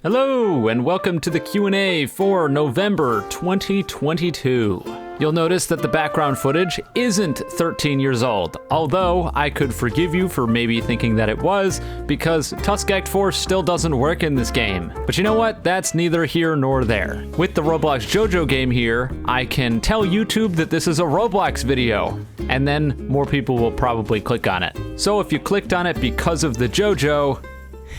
Hello, and welcome to the Q&A for November 2022. You'll notice that the background footage isn't 13 years old, although I could forgive you for maybe thinking that it was, because Tusk Act 4 still doesn't work in this game. But you know what? That's neither here nor there. With the Roblox JoJo game here, I can tell YouTube that this is a Roblox video, and then more people will probably click on it. So if you clicked on it because of the JoJo,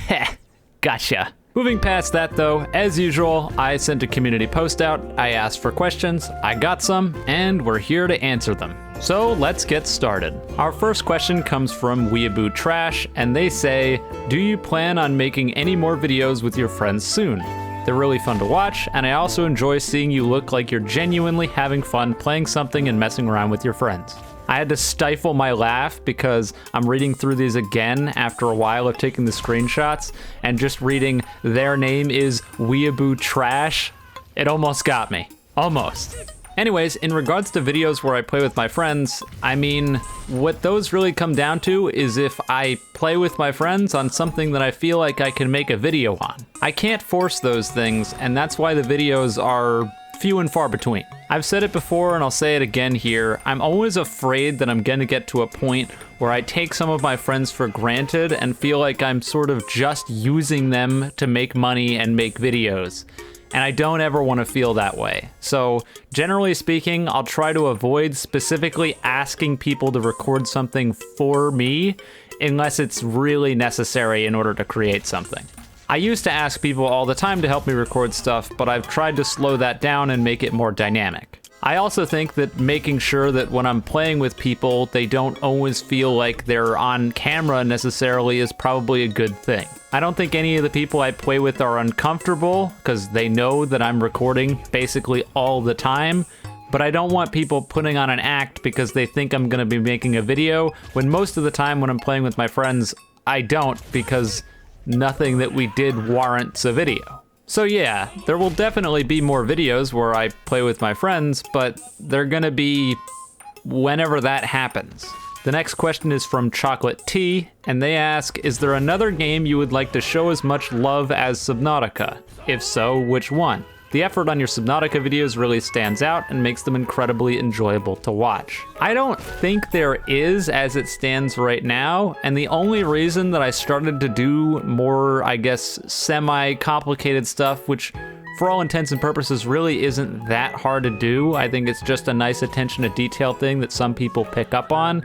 heh, gotcha. Moving past that though, as usual, I sent a community post out, I asked for questions, I got some, and we're here to answer them. So let's get started. Our first question comes from YBA Trash, and they say, do you plan on making any more videos with your friends soon? They're really fun to watch, and I also enjoy seeing you look like you're genuinely having fun playing something and messing around with your friends. I had to stifle my laugh because I'm reading through these again after a while of taking the screenshots, and just reading their name is YBA Trash, it almost got me. Almost. Anyways, in regards to videos where I play with my friends, I mean, what those really come down to is if I play with my friends on something that I feel like I can make a video on. I can't force those things, and that's why the videos are few and far between. I've said it before and I'll say it again here, I'm always afraid that I'm gonna get to a point where I take some of my friends for granted and feel like I'm sort of just using them to make money and make videos. And I don't ever want to feel that way. So generally speaking, I'll try to avoid specifically asking people to record something for me unless it's really necessary in order to create something. I used to ask people all the time to help me record stuff, but I've tried to slow that down and make it more dynamic. I also think that making sure that when I'm playing with people, they don't always feel like they're on camera necessarily is probably a good thing. I don't think any of the people I play with are uncomfortable because they know that I'm recording basically all the time, but I don't want people putting on an act because they think I'm gonna be making a video, when most of the time when I'm playing with my friends, I don't, because nothing that we did warrants a video. So yeah, there will definitely be more videos where I play with my friends, but they're gonna be whenever that happens. The next question is from Chocolate Tea, and they ask, is there another game you would like to show as much love as Subnautica? If so, which one? The effort on your Subnautica videos really stands out and makes them incredibly enjoyable to watch. I don't think there is as it stands right now, and the only reason that I started to do more, I guess, semi-complicated stuff, which for all intents and purposes really isn't that hard to do, I think it's just a nice attention to detail thing that some people pick up on,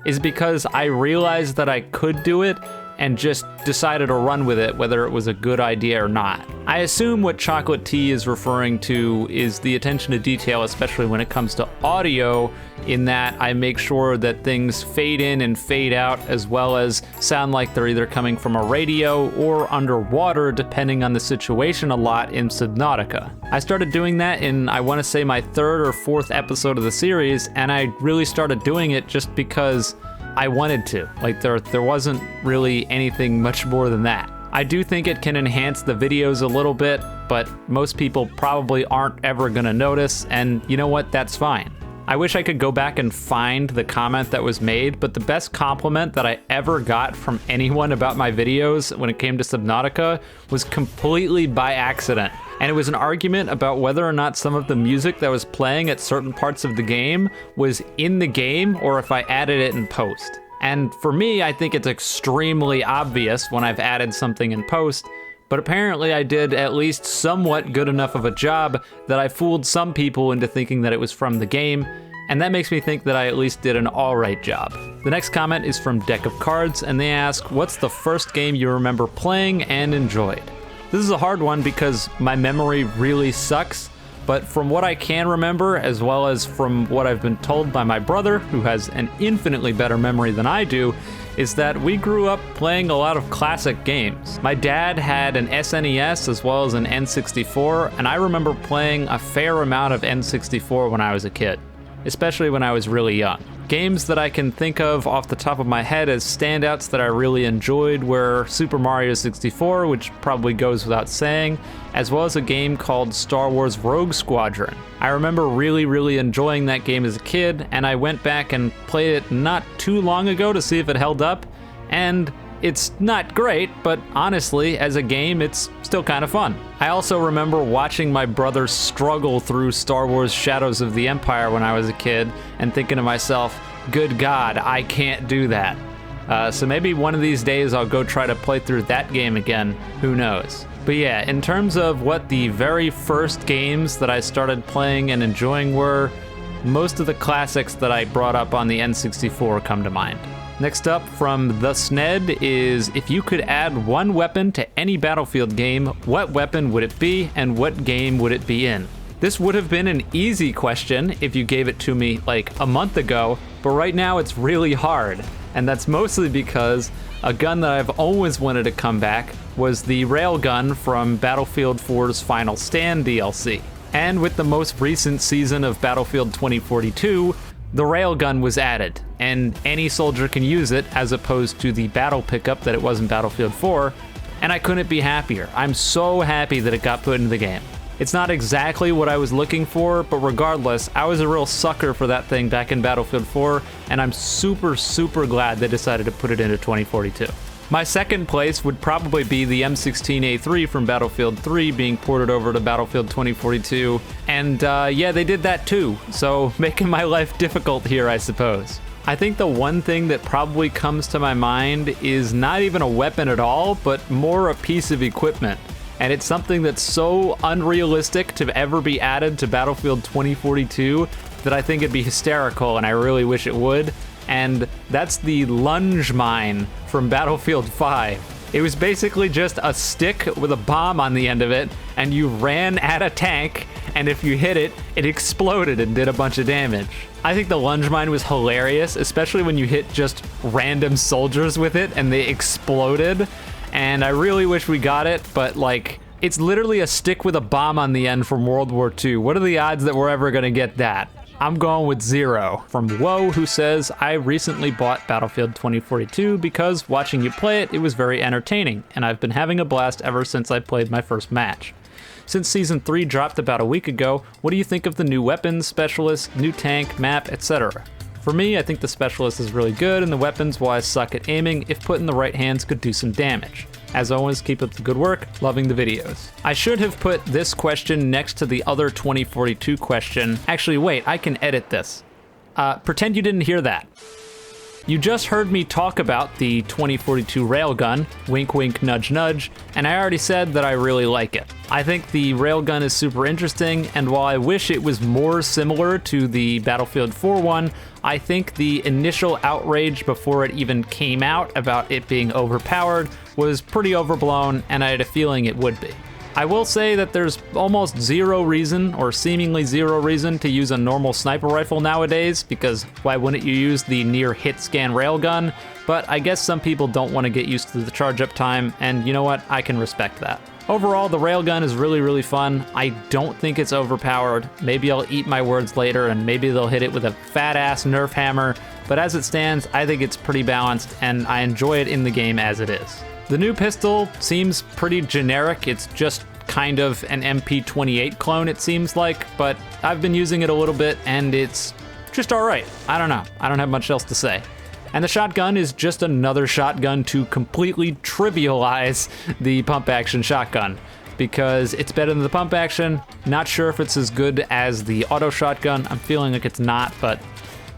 is because I realized that I could do it and just decided to run with it, whether it was a good idea or not. I assume what Chocolate Tea is referring to is the attention to detail, especially when it comes to audio, in that I make sure that things fade in and fade out, as well as sound like they're either coming from a radio or underwater, depending on the situation, a lot in Subnautica. I started doing that in, I want to say, my third or fourth episode of the series, and I really started doing it just because I wanted to. Like, there wasn't really anything much more than that. I do think it can enhance the videos a little bit, but most people probably aren't ever gonna notice, and you know what, that's fine. I wish I could go back and find the comment that was made, but the best compliment that I ever got from anyone about my videos when it came to Subnautica was completely by accident. And it was an argument about whether or not some of the music that was playing at certain parts of the game was in the game or if I added it in post. And for me, I think it's extremely obvious when I've added something in post, but apparently I did at least somewhat good enough of a job that I fooled some people into thinking that it was from the game, and that makes me think that I at least did an alright job. The next comment is from Deck of Cards, and they ask, what's the first game you remember playing and enjoyed? This is a hard one because my memory really sucks, but from what I can remember, as well as from what I've been told by my brother, who has an infinitely better memory than I do, is that we grew up playing a lot of classic games. My dad had an SNES as well as an N64, and I remember playing a fair amount of N64 when I was a kid, especially when I was really young. Games that I can think of off the top of my head as standouts that I really enjoyed were Super Mario 64, which probably goes without saying, as well as a game called Star Wars Rogue Squadron. I remember really enjoying that game as a kid, and I went back and played it not too long ago to see if it held up, and It's not great, but honestly, as a game, it's still kind of fun. I also remember watching my brother struggle through Star Wars Shadows of the Empire when I was a kid and thinking to myself, good God, I can't do that. So maybe one of these days I'll go try to play through that game again, who knows. But yeah, in terms of what the very first games that I started playing and enjoying were, most of the classics that I brought up on the N64 come to mind. Next up from The Sned is, if you could add one weapon to any Battlefield game, what weapon would it be and what game would it be in? This would have been an easy question if you gave it to me like a month ago, but right now it's really hard. And that's mostly because a gun that I've always wanted to come back was the railgun from Battlefield 4's Final Stand DLC. And with the most recent season of Battlefield 2042, the railgun was added, and any soldier can use it as opposed to the battle pickup that it was in Battlefield 4, and I couldn't be happier. I'm so happy that it got put into the game. It's not exactly what I was looking for, but regardless, I was a real sucker for that thing back in Battlefield 4, and I'm super, super glad they decided to put it into 2042. My second place would probably be the M16A3 from Battlefield 3 being ported over to Battlefield 2042, and yeah, they did that too, so making my life difficult here, I suppose. I think the one thing that probably comes to my mind is not even a weapon at all, but more a piece of equipment. And it's something that's so unrealistic to ever be added to Battlefield 2042 that I think it'd be hysterical, and I really wish it would. And that's the lunge mine from Battlefield 5. It was basically just a stick with a bomb on the end of it, and you ran at a tank, and if you hit it, it exploded and did a bunch of damage. I think the lunge mine was hilarious, especially when you hit just random soldiers with it and they exploded. And I really wish we got it, but like, it's literally a stick with a bomb on the end from World War II. What are the odds that we're ever gonna get that? I'm going with 0. From Woe, who says, I recently bought Battlefield 2042 because watching you play it, it was very entertaining, and I've been having a blast ever since I played my first match. Since Season 3 dropped about a week ago, what do you think of the new weapons, specialists, new tank, map, etc.? For me, I think the specialist is really good, and the weapons, while I suck at aiming, if put in the right hands, could do some damage. As always, keep up the good work, loving the videos. I should have put this question next to the other 2042 question. Actually, wait, I can edit this. Pretend you didn't hear that. You just heard me talk about the 2042 railgun, wink wink nudge nudge, and I already said that I really like it. I think the railgun is super interesting, and while I wish it was more similar to the Battlefield 4 one, I think the initial outrage before it even came out about it being overpowered was pretty overblown, and I had a feeling it would be. I will say that there's almost zero reason, or seemingly zero reason, to use a normal sniper rifle nowadays, because why wouldn't you use the near hit scan railgun? But I guess some people don't want to get used to the charge up time, and you know what, I can respect that. Overall, the railgun is really, really fun. I don't think it's overpowered. Maybe I'll eat my words later, and maybe they'll hit it with a fat-ass Nerf hammer, but as it stands, I think it's pretty balanced, and I enjoy it in the game as it is. The new pistol seems pretty generic. It's just kind of an MP28 clone, it seems like, but I've been using it a little bit and it's just all right. I don't know. I don't have much else to say. And the shotgun is just another shotgun to completely trivialize the pump action shotgun, because it's better than the pump action. Not sure if it's as good as the auto shotgun. I'm feeling like it's not, but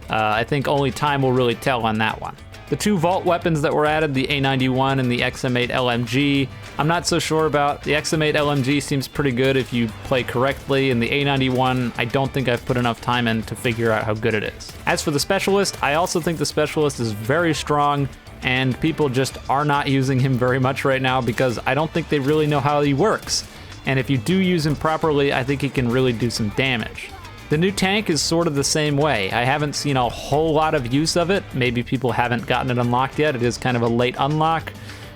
I think only time will really tell on that one. The two vault weapons that were added, the A91 and the XM8 LMG, I'm not so sure about. The XM8 LMG seems pretty good if you play correctly, and the A91, I don't think I've put enough time in to figure out how good it is. As for the Specialist, I also think the Specialist is very strong, and people just are not using him very much right now because I don't think they really know how he works. And if you do use him properly, I think he can really do some damage. The new tank is sort of the same way. I haven't seen a whole lot of use of it. Maybe people haven't gotten it unlocked yet. It is kind of a late unlock,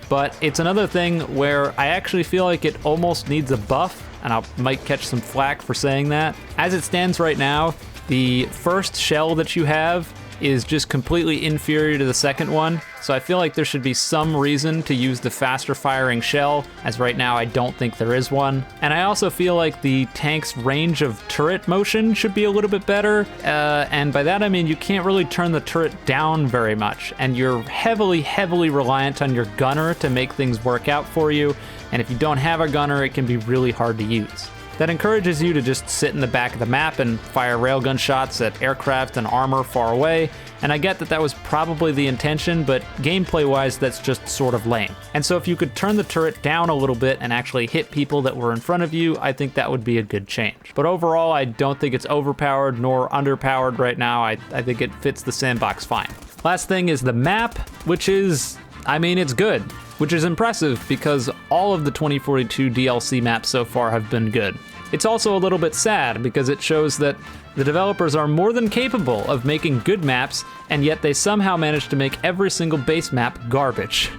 but it's another thing where I actually feel like it almost needs a buff, and I might catch some flack for saying that. As it stands right now, the first shell that you have is just completely inferior to the second one, so I feel like there should be some reason to use the faster firing shell, as right now I don't think there is one. And I also feel like the tank's range of turret motion should be a little bit better, and by that I mean you can't really turn the turret down very much, and you're heavily reliant on your gunner to make things work out for you, and if you don't have a gunner, it can be really hard to use. That encourages you to just sit in the back of the map and fire railgun shots at aircraft and armor far away, and I get that that was probably the intention, but gameplay-wise, that's just sort of lame. And so if you could turn the turret down a little bit and actually hit people that were in front of you, I think that would be a good change. But overall, I don't think it's overpowered nor underpowered right now. I think it fits the sandbox fine. Last thing is the map, which is, I mean, it's good. Which is impressive because all of the 2042 DLC maps so far have been good. It's also a little bit sad because it shows that the developers are more than capable of making good maps, and yet they somehow managed to make every single base map garbage.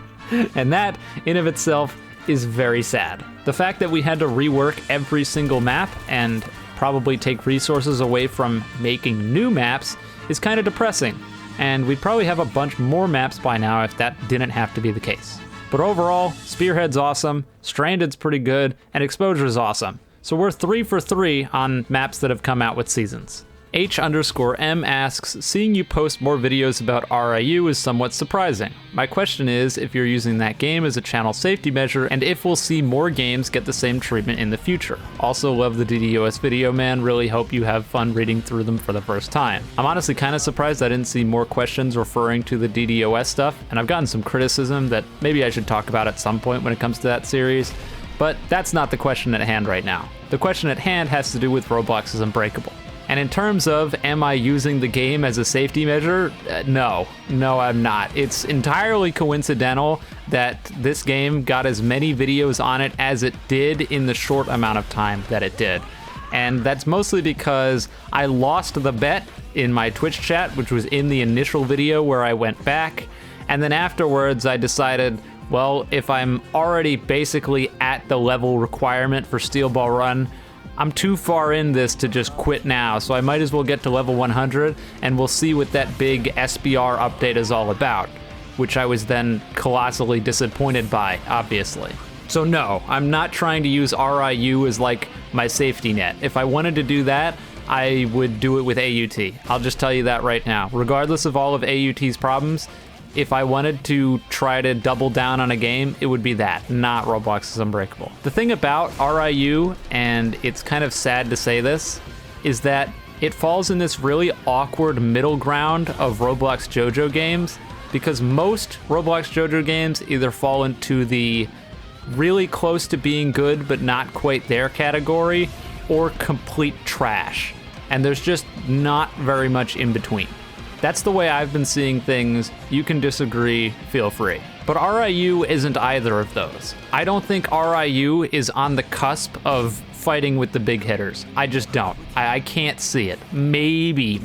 And that, in of itself, is very sad. The fact that we had to rework every single map and probably take resources away from making new maps is kind of depressing, and we'd probably have a bunch more maps by now if that didn't have to be the case. But overall, Spearhead's awesome, Stranded's pretty good, and Exposure's awesome. So we're 3 for 3 on maps that have come out with seasons. H_M asks, seeing you post more videos about RIU is somewhat surprising. My question is if you're using that game as a channel safety measure and if we'll see more games get the same treatment in the future. Also love the DDoS video, man. Really hope you have fun reading through them for the first time. I'm honestly kind of surprised I didn't see more questions referring to the DDoS stuff, and I've gotten some criticism that maybe I should talk about at some point when it comes to that series, but that's not the question at hand right now. The question at hand has to do with Roblox's Unbreakable. And in terms of, am I using the game as a safety measure? No, I'm not. It's entirely coincidental that this game got as many videos on it as it did in the short amount of time that it did. And that's mostly because I lost the bet in my Twitch chat, which was in the initial video where I went back. And then afterwards I decided, well, if I'm already basically at the level requirement for Steel Ball Run, I'm too far in this to just quit now, so I might as well get to level 100, and we'll see what that big SBR update is all about, which I was then colossally disappointed by, obviously. So no, I'm not trying to use RIU as like my safety net. If I wanted to do that, I would do it with AUT. I'll just tell you that right now. Regardless of all of AUT's problems, if I wanted to try to double down on a game, it would be that, not Roblox's Unbreakable. The thing about RIU, and it's kind of sad to say this, is that it falls in this really awkward middle ground of Roblox JoJo games, because most Roblox JoJo games either fall into the really close to being good but not quite there category, or complete trash. And there's just not very much in between. That's the way I've been seeing things. You can disagree, feel free. But RIU isn't either of those. I don't think RIU is on the cusp of fighting with the big hitters. I just don't. I can't see it. Maybe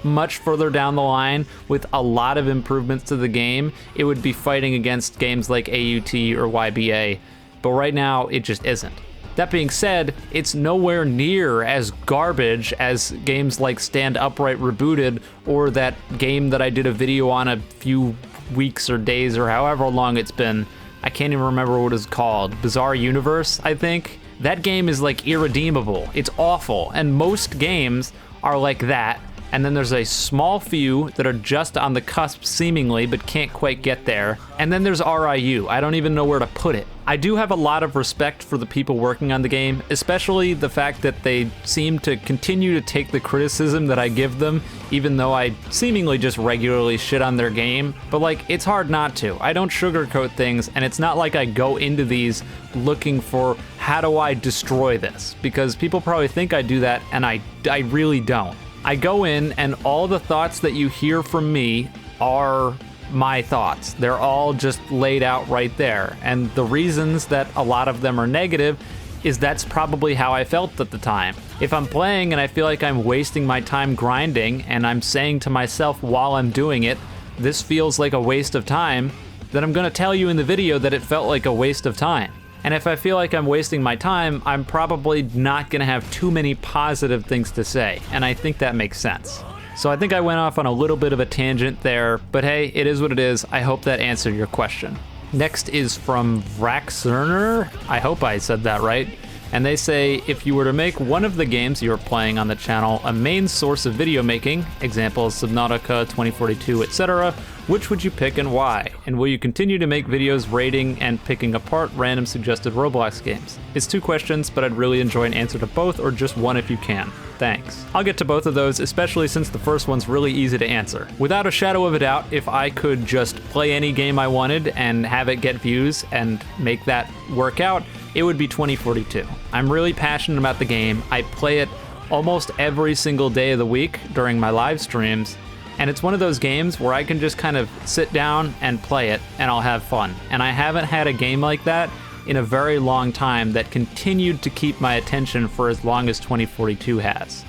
much further down the line with a lot of improvements to the game, it would be fighting against games like AUT or YBA. But right now, it just isn't. That being said, it's nowhere near as garbage as games like Stand Upright Rebooted or that game that I did a video on a few weeks or days or however long it's been. I can't even remember what it's called. Bizarre Universe, I think. That game is like irredeemable. It's awful, and most games are like that. And then there's a small few that are just on the cusp seemingly, but can't quite get there. And then there's RIU. I don't even know where to put it. I do have a lot of respect for the people working on the game, especially the fact that they seem to continue to take the criticism that I give them, even though I seemingly just regularly shit on their game. But like, it's hard not to. I don't sugarcoat things, and it's not like I go into these looking for how do I destroy this, because people probably think I do that, and I really don't. I go in, and all the thoughts that you hear from me are my thoughts. They're all just laid out right there. And the reasons that a lot of them are negative is that's probably how I felt at the time. If I'm playing and I feel like I'm wasting my time grinding, and I'm saying to myself while I'm doing it, this feels like a waste of time, then I'm gonna tell you in the video that it felt like a waste of time. And if I feel like I'm wasting my time, I'm probably not gonna have too many positive things to say, and I think that makes sense. So I think I went off on a little bit of a tangent there, but hey, it is what it is. I hope that answered your question. Next is from Vraxerner. I hope I said that right. And they say, if you were to make one of the games you are playing on the channel a main source of video making, examples Subnautica, 2042, etc., which would you pick and why? And will you continue to make videos rating and picking apart random suggested Roblox games? It's 2 questions, but I'd really enjoy an answer to both, or just one if you can. Thanks. I'll get to both of those, especially since the first one's really easy to answer. Without a shadow of a doubt, if I could just play any game I wanted and have it get views and make that work out, it would be 2042. I'm really passionate about the game. I play it almost every single day of the week during my live streams, and it's one of those games where I can just kind of sit down and play it and I'll have fun. And I haven't had a game like that in a very long time that continued to keep my attention for as long as 2042 has.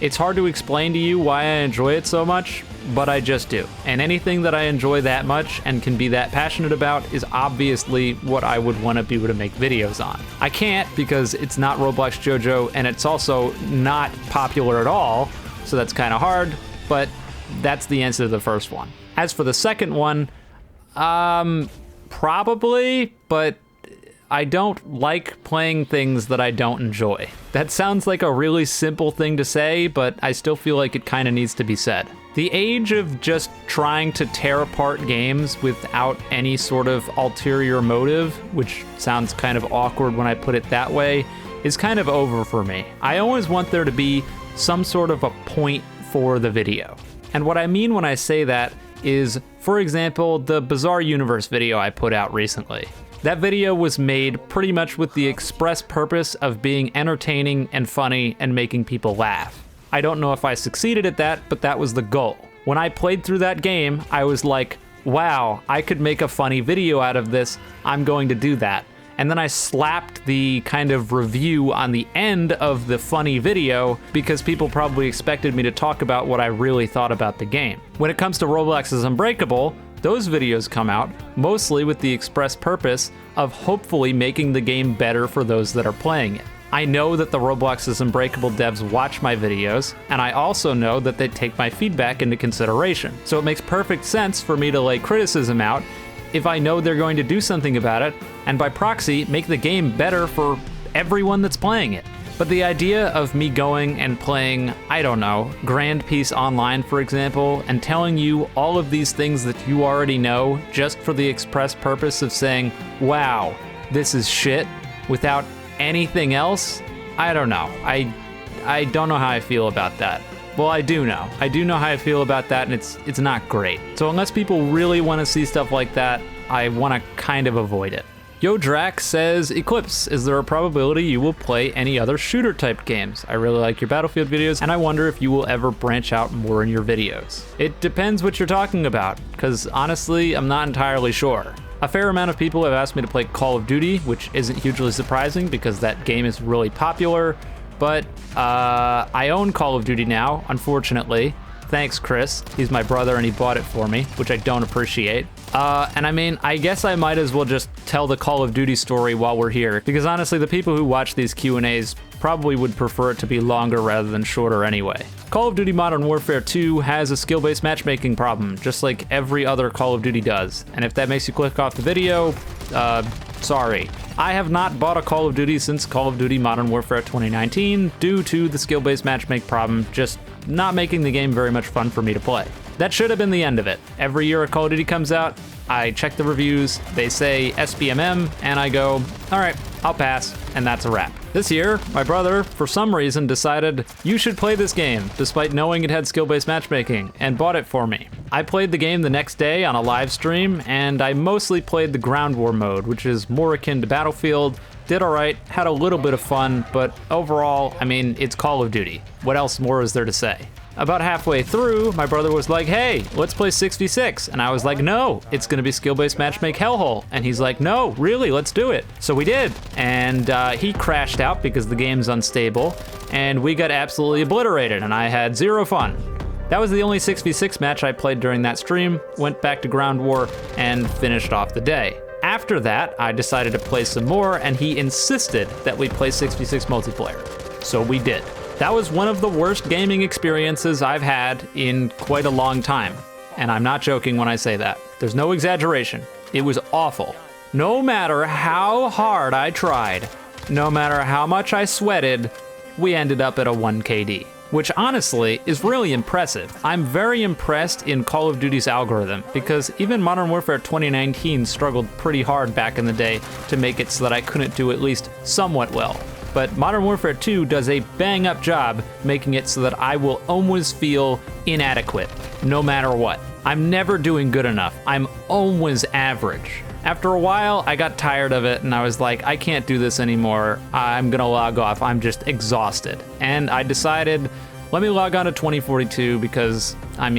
It's hard to explain to you why I enjoy it so much, but I just do. And anything that I enjoy that much and can be that passionate about is obviously what I would want to be able to make videos on. I can't because it's not Roblox JoJo, and it's also not popular at all, so that's kind of hard, but that's the answer to the first one. As for the second one, probably, but I don't like playing things that I don't enjoy. That sounds like a really simple thing to say, but I still feel like it kind of needs to be said. The age of just trying to tear apart games without any sort of ulterior motive, which sounds kind of awkward when I put it that way, is kind of over for me. I always want there to be some sort of a point for the video. And what I mean when I say that is, for example, the Bizarre Universe video I put out recently. That video was made pretty much with the express purpose of being entertaining and funny and making people laugh. I don't know if I succeeded at that, but that was the goal. When I played through that game, I was like, wow, I could make a funny video out of this. I'm going to do that. And then I slapped the kind of review on the end of the funny video because people probably expected me to talk about what I really thought about the game. When it comes to Roblox's Unbreakable, those videos come out mostly with the express purpose of hopefully making the game better for those that are playing it. I know that the Roblox's Unbreakable devs watch my videos, and I also know that they take my feedback into consideration. So it makes perfect sense for me to lay criticism out if I know they're going to do something about it, and by proxy, make the game better for everyone that's playing it. But the idea of me going and playing, I don't know, Grand Peace Online, for example, and telling you all of these things that you already know just for the express purpose of saying, wow, this is shit, without anything else, I don't know. I don't know how I feel about that. Well, I do know. I do know how I feel about that, and it's not great. So unless people really want to see stuff like that, I want to kind of avoid it. Yo Drax says, Eclipse, is there a probability you will play any other shooter type games? I really like your Battlefield videos, and I wonder if you will ever branch out more in your videos. It depends what you're talking about, because honestly, I'm not entirely sure. A fair amount of people have asked me to play Call of Duty, which isn't hugely surprising because that game is really popular, but I own Call of Duty now, unfortunately. Thanks, Chris. He's my brother and he bought it for me, which I don't appreciate. And I mean, I guess I might as well just tell the Call of Duty story while we're here, because honestly, the people who watch these Q&As probably would prefer it to be longer rather than shorter anyway. Call of Duty Modern Warfare 2 has a skill-based matchmaking problem, just like every other Call of Duty does. And if that makes you click off the video, sorry. I have not bought a Call of Duty since Call of Duty Modern Warfare 2019 due to the skill-based matchmaking problem just not making the game very much fun for me to play. That should have been the end of it. Every year a Call of Duty comes out, I check the reviews, they say SBMM, and I go, all right, I'll pass, and that's a wrap. This year, my brother, for some reason, decided, you should play this game, despite knowing it had skill-based matchmaking, and bought it for me. I played the game the next day on a live stream, and I mostly played the ground war mode, which is more akin to Battlefield. Did all right, had a little bit of fun, but overall, I mean, it's Call of Duty. What else more is there to say? About halfway through, my brother was like, hey, let's play 6v6. And I was like, no, it's gonna be skill-based matchmake hellhole. And he's like, no, really, let's do it. So we did. And he crashed out because the game's unstable. And we got absolutely obliterated, and I had zero fun. That was the only 6v6 match I played during that stream, went back to ground war, and finished off the day. After that, I decided to play some more, and he insisted that we play 6v6 multiplayer. So we did. That was one of the worst gaming experiences I've had in quite a long time. And I'm not joking when I say that. There's no exaggeration. It was awful. No matter how hard I tried, no matter how much I sweated, we ended up at a 1 KD, which honestly is really impressive. I'm very impressed in Call of Duty's algorithm, because even Modern Warfare 2019 struggled pretty hard back in the day to make it so that I couldn't do at least somewhat well. But Modern Warfare 2 does a bang-up job making it so that I will always feel inadequate, no matter what. I'm never doing good enough. I'm always average. After a while, I got tired of it and I was like, I can't do this anymore. I'm gonna log off. I'm just exhausted. And I decided, let me log on to 2042 because, I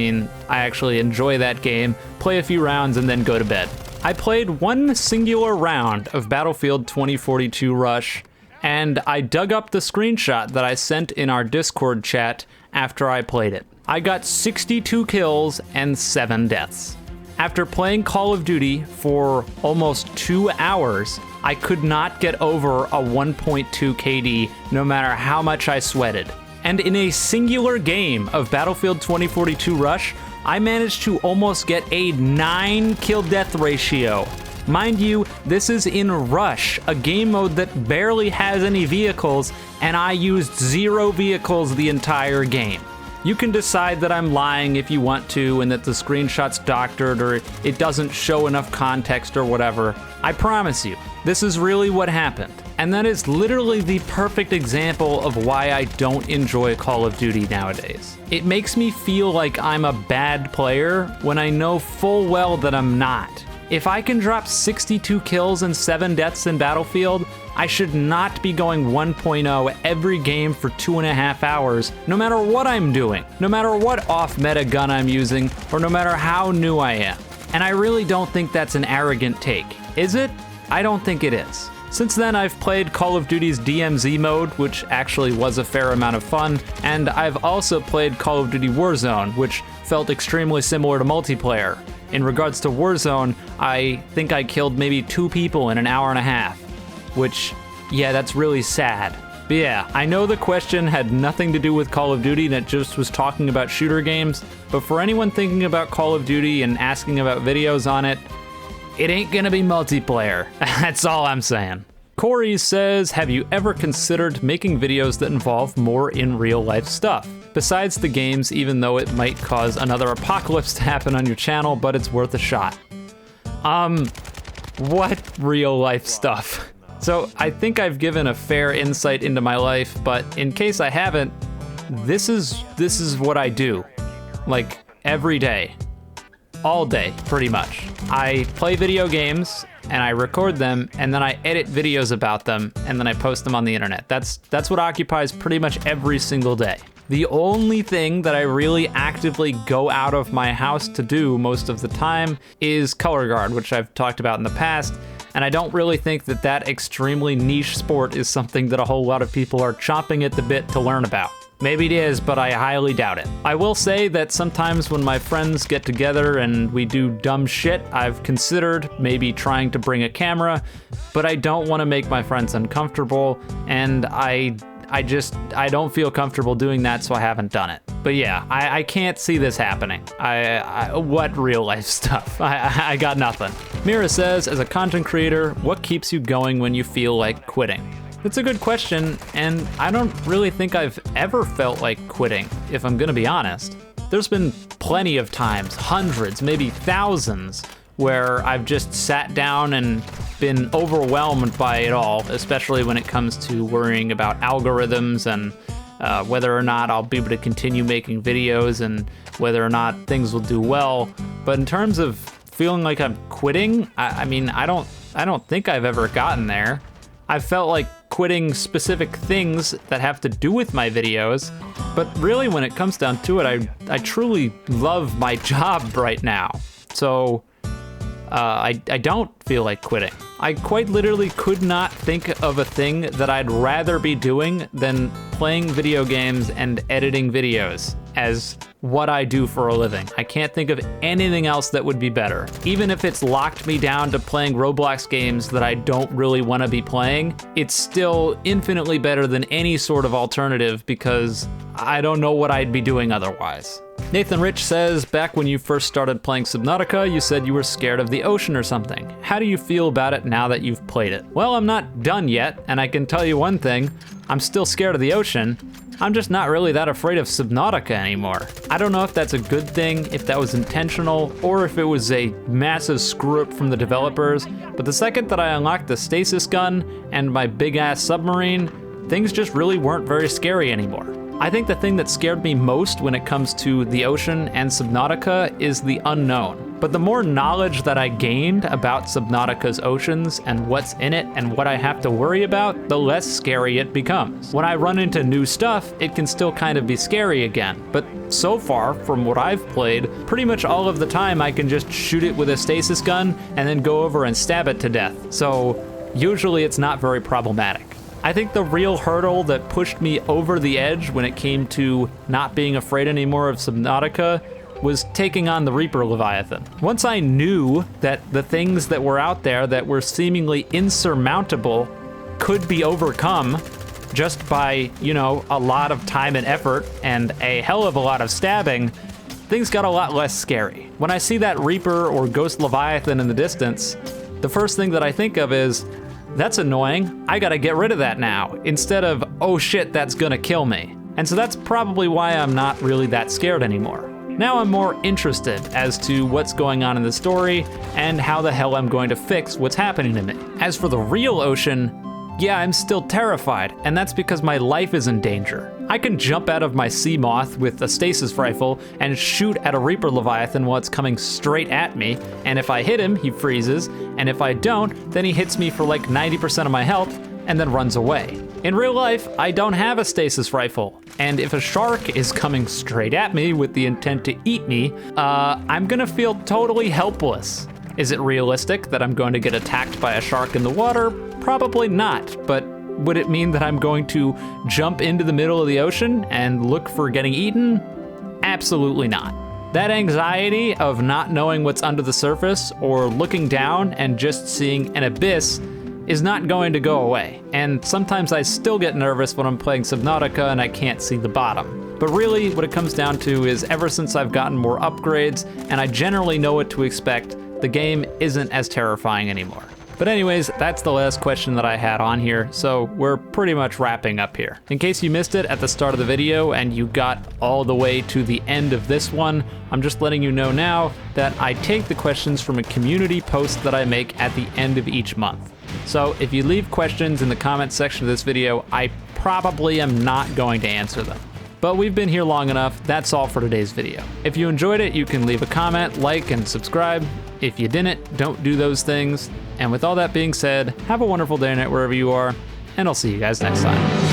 actually enjoy that game, play a few rounds, and then go to bed. I played one singular round of Battlefield 2042 Rush, and I dug up the screenshot that I sent in our Discord chat after I played it. I got 62 kills and 7 deaths. After playing Call of Duty for almost 2 hours, I could not get over a 1.2 KD no matter how much I sweated. And in a singular game of Battlefield 2042 Rush, I managed to almost get a 9 kill death ratio. Mind you, this is in Rush, a game mode that barely has any vehicles, and I used 0 vehicles the entire game. You can decide that I'm lying if you want to, and that the screenshot's doctored, or it doesn't show enough context or whatever. I promise you, this is really what happened. And that is literally the perfect example of why I don't enjoy Call of Duty nowadays. It makes me feel like I'm a bad player when I know full well that I'm not. If I can drop 62 kills and 7 deaths in Battlefield, I should not be going 1.0 every game for 2.5 hours, no matter what I'm doing, no matter what off-meta gun I'm using, or no matter how new I am. And I really don't think that's an arrogant take. Is it? I don't think it is. Since then, I've played Call of Duty's DMZ mode, which actually was a fair amount of fun, and I've also played Call of Duty Warzone, which felt extremely similar to multiplayer. In regards to Warzone, I think I killed maybe 2 people in an hour and a half, which, yeah, that's really sad. But yeah, I know the question had nothing to do with Call of Duty and it just was talking about shooter games, but for anyone thinking about Call of Duty and asking about videos on it, it ain't gonna be multiplayer. That's all I'm saying. Corey says, have you ever considered making videos that involve more in real life stuff? Besides the games, even though it might cause another apocalypse to happen on your channel, but it's worth a shot. What real life stuff? So I think I've given a fair insight into my life, but in case I haven't, this is what I do. Like every day. All day, pretty much. I play video games and I record them and then I edit videos about them and then I post them on the internet. That's what occupies pretty much every single day. The only thing that I really actively go out of my house to do most of the time is color guard, which I've talked about in the past, and I don't really think that that extremely niche sport is something that a whole lot of people are chomping at the bit to learn about. Maybe it is, but I highly doubt it. I will say that sometimes when my friends get together and we do dumb shit, I've considered maybe trying to bring a camera, but I don't want to make my friends uncomfortable, and I don't feel comfortable doing that, so I haven't done it. But yeah, I can't see this happening. What real life stuff? I got nothing. Mira says, as a content creator, what keeps you going when you feel like quitting? It's a good question, and I don't really think I've ever felt like quitting, if I'm gonna be honest. There's been plenty of times, hundreds, maybe thousands, where I've just sat down and been overwhelmed by it all, especially when it comes to worrying about algorithms and whether or not I'll be able to continue making videos and whether or not things will do well. But in terms of feeling like I'm quitting, I don't think I've ever gotten there. I've felt like quitting specific things that have to do with my videos, but really when it comes down to it, I truly love my job right now. So I don't feel like quitting. I quite literally could not think of a thing that I'd rather be doing than playing video games and editing videos as what I do for a living. I can't think of anything else that would be better. Even if it's locked me down to playing Roblox games that I don't really want to be playing, it's still infinitely better than any sort of alternative because I don't know what I'd be doing otherwise. Nathan Rich says, back when you first started playing Subnautica, you said you were scared of the ocean or something. How do you feel about it now that you've played it? Well, I'm not done yet, and I can tell you one thing, I'm still scared of the ocean. I'm just not really that afraid of Subnautica anymore. I don't know if that's a good thing, if that was intentional, or if it was a massive screw up from the developers, but the second that I unlocked the stasis gun and my big ass submarine, things just really weren't very scary anymore. I think the thing that scared me most when it comes to the ocean and Subnautica is the unknown. But the more knowledge that I gained about Subnautica's oceans and what's in it and what I have to worry about, the less scary it becomes. When I run into new stuff, it can still kind of be scary again. But so far, from what I've played, pretty much all of the time I can just shoot it with a stasis gun and then go over and stab it to death. So usually it's not very problematic. I think the real hurdle that pushed me over the edge when it came to not being afraid anymore of Subnautica was taking on the Reaper Leviathan. Once I knew that the things that were out there that were seemingly insurmountable could be overcome just by, you know, a lot of time and effort and a hell of a lot of stabbing, things got a lot less scary. When I see that Reaper or Ghost Leviathan in the distance, the first thing that I think of is, that's annoying, I gotta get rid of that now, instead of, oh shit, that's gonna kill me. And so that's probably why I'm not really that scared anymore. Now I'm more interested as to what's going on in the story and how the hell I'm going to fix what's happening to me. As for the real ocean, yeah, I'm still terrified, and that's because my life is in danger. I can jump out of my sea moth with a stasis rifle and shoot at a Reaper Leviathan while it's coming straight at me, and if I hit him, he freezes, and if I don't, then he hits me for like 90% of my health and then runs away. In real life, I don't have a stasis rifle, and if a shark is coming straight at me with the intent to eat me, I'm gonna feel totally helpless. Is it realistic that I'm going to get attacked by a shark in the water? Probably not, but would it mean that I'm going to jump into the middle of the ocean and look for getting eaten? Absolutely not. That anxiety of not knowing what's under the surface or looking down and just seeing an abyss is not going to go away. And sometimes I still get nervous when I'm playing Subnautica and I can't see the bottom. But really what it comes down to is ever since I've gotten more upgrades and I generally know what to expect, the game isn't as terrifying anymore. But anyways, that's the last question that I had on here, so we're pretty much wrapping up here. In case you missed it at the start of the video and you got all the way to the end of this one, I'm just letting you know now that I take the questions from a community post that I make at the end of each month. So if you leave questions in the comments section of this video, I probably am not going to answer them. But we've been here long enough, that's all for today's video. If you enjoyed it, you can leave a comment, like, and subscribe. If you didn't, don't do those things. And with all that being said, have a wonderful day or night wherever you are, and I'll see you guys next time.